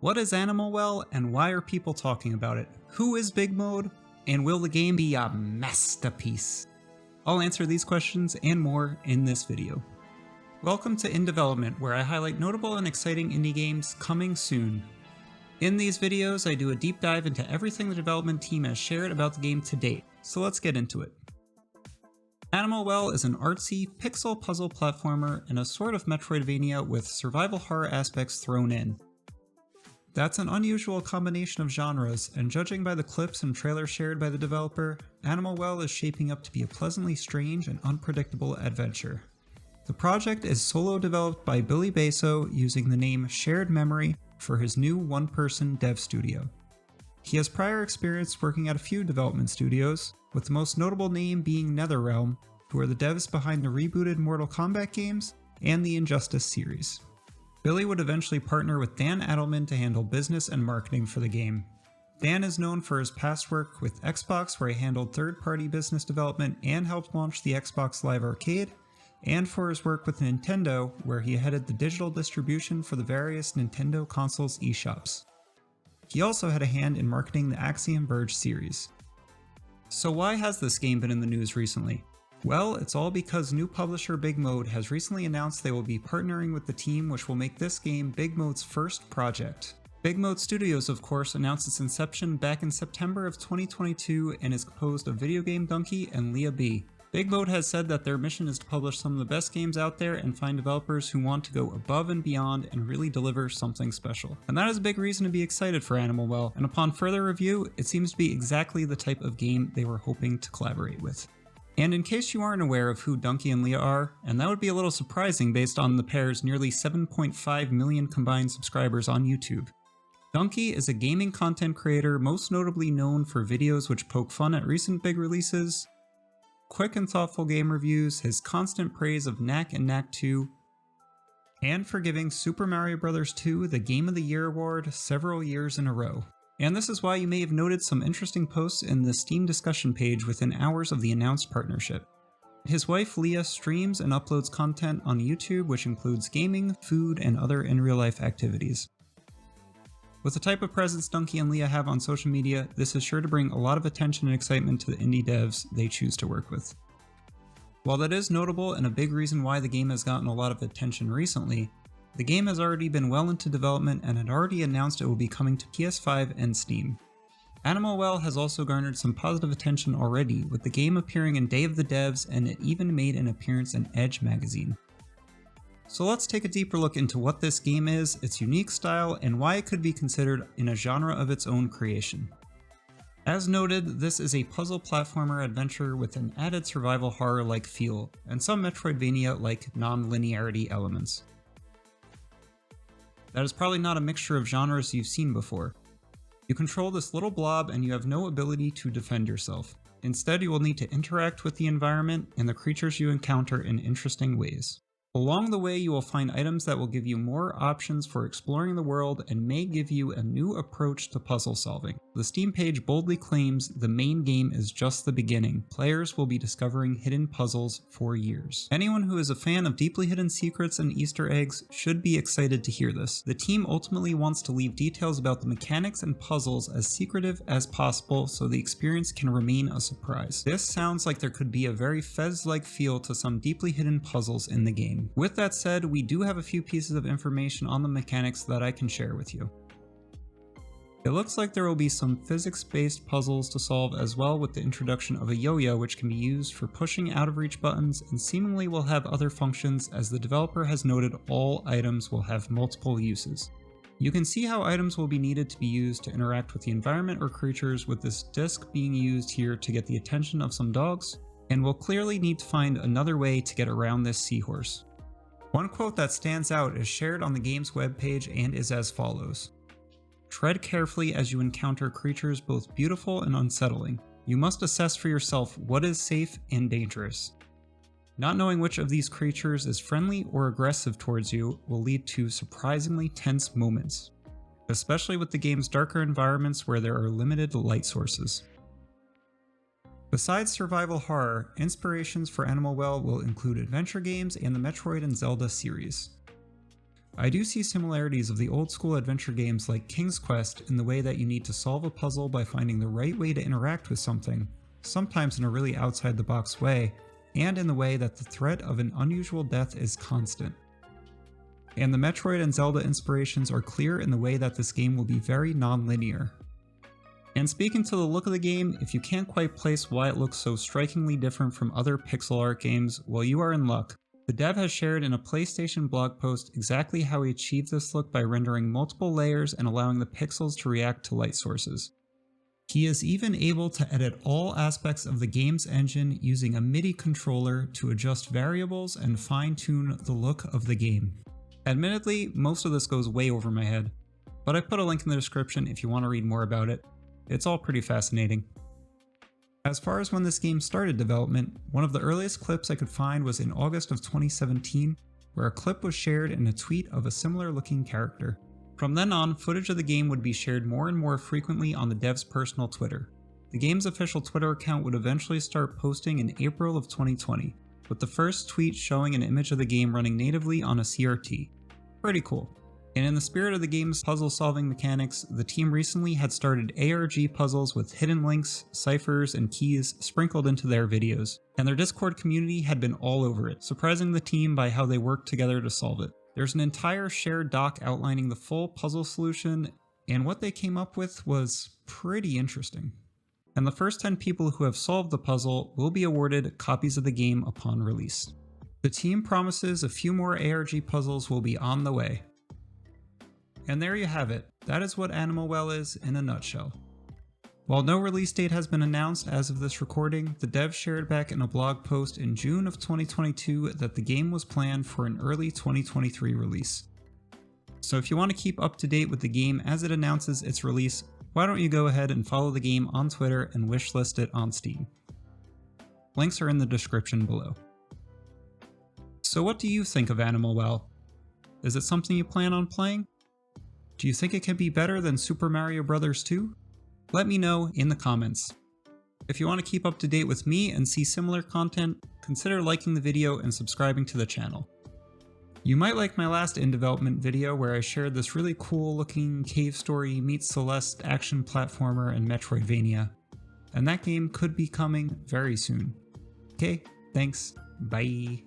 What is Animal Well and why are people talking about it? Who is BigMode? And will the game be a masterpiece? I'll answer these questions and more in this video. Welcome to In Development, where I highlight notable and exciting indie games coming soon. In these videos, I do a deep dive into everything the development team has shared about the game to date, so let's get into it. Animal Well is an artsy, pixel puzzle platformer and a sort of metroidvania with survival horror aspects thrown in. That's an unusual combination of genres, and judging by the clips and trailers shared by the developer, Animal Well is shaping up to be a pleasantly strange and unpredictable adventure. The project is solo developed by Billy Basso using the name Shared Memory for his new one-person dev studio. He has prior experience working at a few development studios, with the most notable name being NetherRealm, who are the devs behind the rebooted Mortal Kombat games and the Injustice series. Billy would eventually partner with Dan Adelman to handle business and marketing for the game. Dan is known for his past work with Xbox, where he handled third-party business development and helped launch the Xbox Live Arcade, and for his work with Nintendo, where he headed the digital distribution for the various Nintendo consoles eShops. He also had a hand in marketing the Axiom Verge series. So why has this game been in the news recently? Well, it's all because new publisher BigMode has recently announced they will be partnering with the team which will make this game BigMode's first project. BigMode Studios, of course, announced its inception back in September of 2022 and is composed of Video Game Donkey and Leah B. BigMode has said that their mission is to publish some of the best games out there and find developers who want to go above and beyond and really deliver something special. And that is a big reason to be excited for Animal Well, and upon further review, it seems to be exactly the type of game they were hoping to collaborate with. And in case you aren't aware of who Donkey and Leah are, and that would be a little surprising based on the pair's nearly 7.5 million combined subscribers on YouTube. Donkey is a gaming content creator most notably known for videos which poke fun at recent big releases, quick and thoughtful game reviews, his constant praise of Knack and Knack 2, and for giving Super Mario Bros. 2 the Game of the Year award several years in a row. And this is why you may have noted some interesting posts in the Steam discussion page within hours of the announced partnership. His wife Leah streams and uploads content on YouTube which includes gaming, food, and other in-real-life activities. With the type of presence Donkey and Leah have on social media, this is sure to bring a lot of attention and excitement to the indie devs they choose to work with. While that is notable and a big reason why the game has gotten a lot of attention recently, the game has already been well into development and had already announced it will be coming to PS5 and Steam. Animal Well has also garnered some positive attention already, with the game appearing in Day of the Devs, and it even made an appearance in Edge magazine. So let's take a deeper look into what this game is, its unique style, and why it could be considered in a genre of its own creation. As noted, this is a puzzle platformer adventure with an added survival horror-like feel, and some metroidvania-like non-linearity elements. That is probably not a mixture of genres you've seen before. You control this little blob and you have no ability to defend yourself. Instead, you will need to interact with the environment and the creatures you encounter in interesting ways. Along the way, you will find items that will give you more options for exploring the world and may give you a new approach to puzzle solving. The Steam page boldly claims the main game is just the beginning. Players will be discovering hidden puzzles for years. Anyone who is a fan of deeply hidden secrets and Easter eggs should be excited to hear this. The team ultimately wants to leave details about the mechanics and puzzles as secretive as possible so the experience can remain a surprise. This sounds like there could be a very Fez-like feel to some deeply hidden puzzles in the game. With that said, we do have a few pieces of information on the mechanics that I can share with you. It looks like there will be some physics-based puzzles to solve as well, with the introduction of a yo-yo which can be used for pushing out of reach buttons and seemingly will have other functions, as the developer has noted all items will have multiple uses. You can see how items will be needed to be used to interact with the environment or creatures, with this disc being used here to get the attention of some dogs, and we'll clearly need to find another way to get around this seahorse. One quote that stands out is shared on the game's webpage and is as follows: "Tread carefully as you encounter creatures both beautiful and unsettling. You must assess for yourself what is safe and dangerous. Not knowing which of these creatures is friendly or aggressive towards you will lead to surprisingly tense moments, especially with the game's darker environments where there are limited light sources." Besides survival horror, inspirations for Animal Well will include adventure games and the Metroid and Zelda series. I do see similarities of the old school adventure games like King's Quest in the way that you need to solve a puzzle by finding the right way to interact with something, sometimes in a really outside the box way, and in the way that the threat of an unusual death is constant. And the Metroid and Zelda inspirations are clear in the way that this game will be very non-linear. And speaking to the look of the game, if you can't quite place why it looks so strikingly different from other pixel art games, well, you are in luck. The dev has shared in a PlayStation blog post exactly how he achieved this look by rendering multiple layers and allowing the pixels to react to light sources. He is even able to edit all aspects of the game's engine using a MIDI controller to adjust variables and fine-tune the look of the game. Admittedly, most of this goes way over my head, but I put a link in the description if you want to read more about it. It's all pretty fascinating. As far as when this game started development, one of the earliest clips I could find was in August of 2017, where a clip was shared in a tweet of a similar looking character. From then on, footage of the game would be shared more and more frequently on the dev's personal Twitter. The game's official Twitter account would eventually start posting in April of 2020, with the first tweet showing an image of the game running natively on a CRT. Pretty cool. And in the spirit of the game's puzzle-solving mechanics, the team recently had started ARG puzzles with hidden links, ciphers, and keys sprinkled into their videos, and their Discord community had been all over it, surprising the team by how they worked together to solve it. There's an entire shared doc outlining the full puzzle solution, and what they came up with was pretty interesting. And the first 10 people who have solved the puzzle will be awarded copies of the game upon release. The team promises a few more ARG puzzles will be on the way. And there you have it. That is what Animal Well is in a nutshell. While no release date has been announced as of this recording, the dev shared back in a blog post in June of 2022 that the game was planned for an early 2023 release. So if you want to keep up to date with the game as it announces its release, why don't you go ahead and follow the game on Twitter and wishlist it on Steam. Links are in the description below. So what do you think of Animal Well? Is it something you plan on playing? Do you think it can be better than Super Mario Bros. 2? Let me know in the comments. If you want to keep up to date with me and see similar content, consider liking the video and subscribing to the channel. You might like my last in development video where I shared this really cool looking cave story meets Celeste action platformer and metroidvania, and that game could be coming very soon. Okay, thanks, bye.